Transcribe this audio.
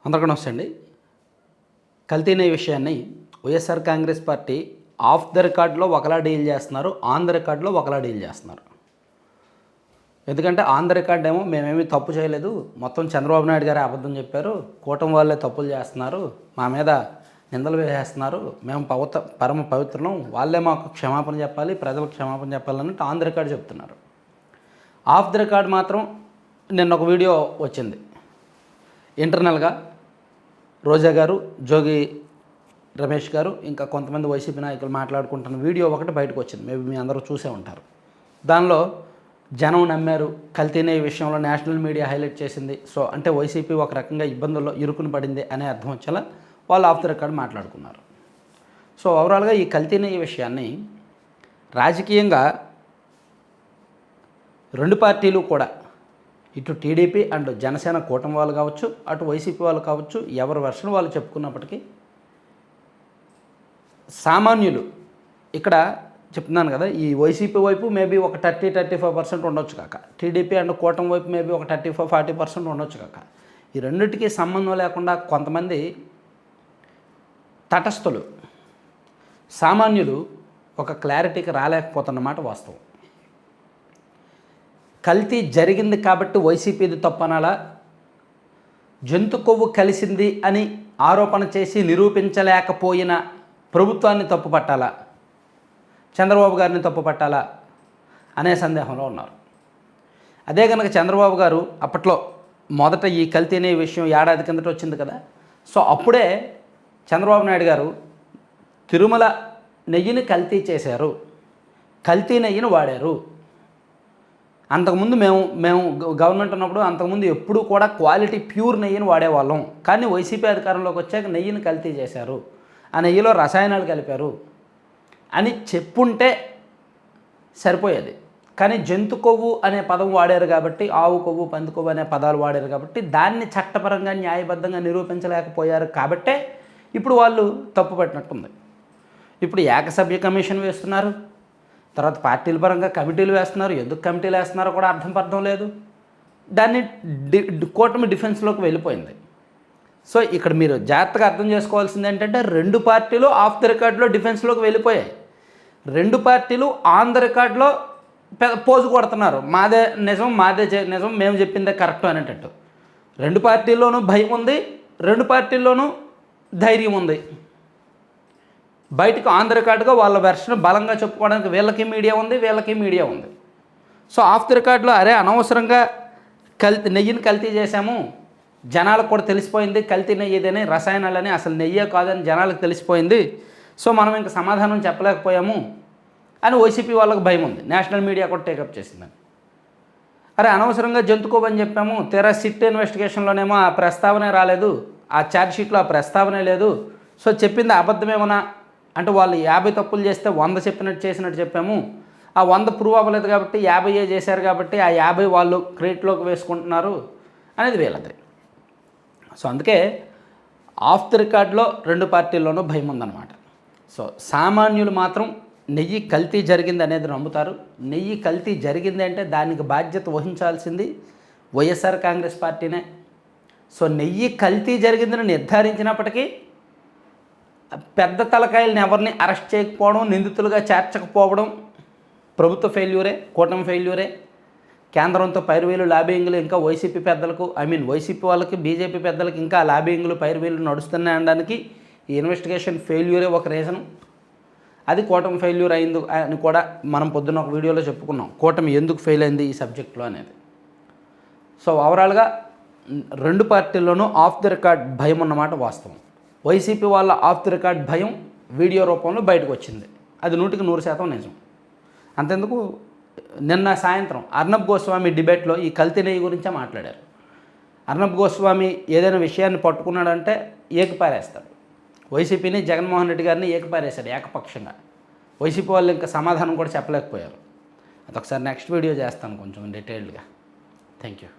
అందరికీ నమస్తే అండి. కల్తీ నెయ్యి విషయాన్ని YSR Congress party of the రికార్డులో ఒకలా డీల్ చేస్తున్నారు, ఆన్ ద రికార్డులో ఒకలా డీల్ చేస్తున్నారు. ఎందుకంటే ఆన్ ద రికార్డ్ ఏమో మేమేమీ తప్పు చేయలేదు, మొత్తం చంద్రబాబు నాయుడు గారే అబద్ధం చెప్పారు, కూటమి వాళ్ళే తప్పులు చేస్తున్నారు, మా మీద నిందలు వేసేస్తున్నారు, మేము పరమ పవిత్రం, వాళ్ళే మాకు క్షమాపణ చెప్పాలి, ప్రజలకు క్షమాపణ చెప్పాలన్నట్టు ఆన్ ద రికార్డ్ చెప్తున్నారు. ఆఫ్ ద రికార్డ్ మాత్రం నిన్న ఒక వీడియో వచ్చింది. ఇంటర్నల్గా రోజా గారు, జోగి రమేష్ గారు, ఇంకా కొంతమంది వైసీపీ నాయకులు మాట్లాడుకుంటున్న వీడియో ఒకటి బయటకు వచ్చింది. మేబీ మీ అందరూ చూసే ఉంటారు. దానిలో జనం నమ్మారు, కల్తీ నెయ్యి విషయంలో నేషనల్ మీడియా హైలైట్ చేసింది. సో అంటే వైసీపీ ఒక రకంగా ఇబ్బందుల్లో ఇరుకుని పడింది అనే అర్థం వచ్చేలా వాళ్ళు ఆఫ్ ద రికార్డ్ మాట్లాడుకున్నారు. సో ఓవరాల్గా ఈ కల్తీ నెయ్యి విషయాన్ని రాజకీయంగా రెండు పార్టీలు కూడా, ఇటు టీడీపీ అండ్ జనసేన కూటమి వాళ్ళు కావచ్చు, అటు వైసీపీ వాళ్ళు కావచ్చు, ఎవరి వెర్షన్ వాళ్ళు చెప్పుకున్నప్పటికీ సామాన్యులు ఇక్కడ చెప్తున్నాను కదా, ఈ వైసీపీ వైపు మేబీ ఒక 30-35% ఉండొచ్చు కాక, టీడీపీ అండ్ కూటమి వైపు మేబీ ఒక 35-40% ఉండొచ్చు కాక, ఈ రెండింటికి సంబంధం లేకుండా కొంతమంది తటస్థులు, సామాన్యులు ఒక క్లారిటీకి రాలేకపోతున్నమాట వాస్తవం. కల్తీ జరిగింది కాబట్టి వైసీపీది తప్పనాలా, జంతు కొవ్వు కలిసింది అని ఆరోపణ చేసి నిరూపించలేకపోయిన ప్రభుత్వాన్ని తప్పుపట్టాలా, చంద్రబాబు గారిని తప్పుపట్టాలా అనే సందేహంలో ఉన్నారు. అదే కనుక చంద్రబాబు గారు అప్పట్లో మొదట ఈ కల్తీ అనే విషయం ఏడాది కిందట వచ్చింది కదా, సో అప్పుడే చంద్రబాబు నాయుడు గారు తిరుమల నెయ్యిని కల్తీ చేశారు, కల్తీ నెయ్యిని వాడారు. అంతకుముందు మేము గవర్నమెంట్ ఉన్నప్పుడు అంతకుముందు ఎప్పుడు కూడా క్వాలిటీ ప్యూర్ నెయ్యిని వాడేవాళ్ళం, కానీ వైసీపీ అధికారంలోకి వచ్చాక నెయ్యిని కల్తీ చేశారు, ఆ నెయ్యిలో రసాయనాలు కలిపారు అని చెప్పుంటే సరిపోయేది. కానీ జంతు కొవ్వు అనే పదం వాడారు కాబట్టి, ఆవు కొవ్వు, పంది కొవ్వు అనే పదాలు వాడారు కాబట్టి దాన్ని చట్టపరంగా న్యాయబద్ధంగా నిరూపించలేకపోయారు కాబట్టే ఇప్పుడు వాళ్ళు తప్పు పట్టినట్టుంది. ఇప్పుడు ఏకసభ్య కమిషన్ వేస్తున్నారు, తర్వాత పార్టీల పరంగా కమిటీలు వేస్తున్నారు. ఎందుకు కమిటీలు వేస్తున్నారో కూడా అర్థం లేదు. దాన్ని కూటమి డిఫెన్స్లోకి వెళ్ళిపోయింది. సో ఇక్కడ మీరు జాగ్రత్తగా అర్థం చేసుకోవాల్సింది ఏంటంటే, రెండు పార్టీలు ఆఫ్ ద రికార్డులో డిఫెన్స్లోకి వెళ్ళిపోయాయి, రెండు పార్టీలు ఆన్ ద రికార్డులో పోజు కొడుతున్నారు. మాదే నిజం, మాదే నిజం, మేము చెప్పిందే కరెక్ట్ అనేటట్టు. రెండు పార్టీల్లోనూ భయం ఉంది, రెండు పార్టీల్లోనూ ధైర్యం ఉంది. బయటకు ఆన్ ద రికార్డుగా వాళ్ళ వెర్షన్ బలంగా చెప్పుకోవడానికి వీళ్ళకి మీడియా ఉంది, వీళ్ళకి మీడియా ఉంది. సో ఆఫ్ ది రికార్డులో అరే అనవసరంగా నెయ్యిని కల్తీ చేశాము, జనాలకు కూడా తెలిసిపోయింది కల్తీ నెయ్యి ఇదని, రసాయనాలని అసలు నెయ్యే కాదని జనాలకు తెలిసిపోయింది, సో మనం ఇంకా సమాధానం చెప్పలేకపోయాము అని వైసీపీ వాళ్ళకి భయం ఉంది. నేషనల్ మీడియా కూడా టేకప్ చేసిందని. అరే అనవసరంగా జంతుకోబ్ అని చెప్పాము, తీరా సిట్ ఇన్వెస్టిగేషన్లోనేమో ఆ ప్రస్తావనే రాలేదు, ఆ ఛార్జ్షీట్లో ఆ ప్రస్తావనే లేదు, సో చెప్పింది అబద్ధమేమన్నా అంటే వాళ్ళు 50 తప్పులు చేస్తే 100 చెప్పినట్టు చేసినట్టు చెప్పాము, ఆ 100 ప్రూవ్ అవ్వలేదు కాబట్టి 50 చేశారు కాబట్టి ఆ 50 వాళ్ళు క్రెడిట్లోకి వేసుకుంటున్నారు అనేది వీళ్ళది. సో అందుకే ఆఫ్ ది రికార్డులో రెండు పార్టీల్లోనూ భయం ఉందన్నమాట. సో సామాన్యులు మాత్రం నెయ్యి కల్తీ జరిగింది అనేది నమ్ముతారు. నెయ్యి కల్తీ జరిగింది అంటే దానికి బాధ్యత వహించాల్సింది వైఎస్ఆర్ కాంగ్రెస్ పార్టీనే. సో నెయ్యి కల్తీ జరిగిందని నిర్ధారించినప్పటికీ పెద్ద తలకాయలను ఎవరిని అరెస్ట్ చేయకపోవడం, నిందితులుగా చేర్చకపోవడం ప్రభుత్వ ఫెయిల్యూరే, కూటమి ఫెయిల్యూరే. కేంద్రంతో పైరువీలు లాబింగ్లు ఇంకా వైసీపీ పెద్దలకు, వైసీపీ వాళ్ళకి, బీజేపీ పెద్దలకు ఇంకా లాబింగ్లు పైరువీలు నడుస్తున్నాయి అనడానికి ఈ ఇన్వెస్టిగేషన్ ఫెయిల్యూరే ఒక రీజను. అది కూటమి ఫెయిల్యూర్ అయింది అని కూడా మనం పొద్దున్న ఒక వీడియోలో చెప్పుకున్నాం, కూటమి ఎందుకు ఫెయిల్ అయింది ఈ సబ్జెక్ట్లో అనేది. సో ఓవరాల్గా రెండు పార్టీల్లోనూ ఆఫ్ ది రికార్డ్ భయం ఉన్నమాట వాస్తవం. వైసీపీ వాళ్ళ ఆఫ్ ది రికార్డ్ భయం వీడియో రూపంలో బయటకు వచ్చింది, అది 100% నిజం. అంతెందుకు నిన్న సాయంత్రం అర్నబ్ గోస్వామి డిబేట్లో ఈ కల్తీ నెయ్యి గురించే మాట్లాడారు. అర్నబ్ గోస్వామి ఏదైనా విషయాన్ని పట్టుకున్నాడంటే ఏకిపారేస్తాడు. వైసీపీని, జగన్మోహన్ రెడ్డి గారిని ఏకిపారేశాడు ఏకపక్షంగా. వైసీపీ వాళ్ళు ఇంకా సమాధానం కూడా చెప్పలేకపోయారు. అదొకసారి నెక్స్ట్ వీడియో చేస్తాను కొంచెం డీటెయిల్డ్గా. Thank you.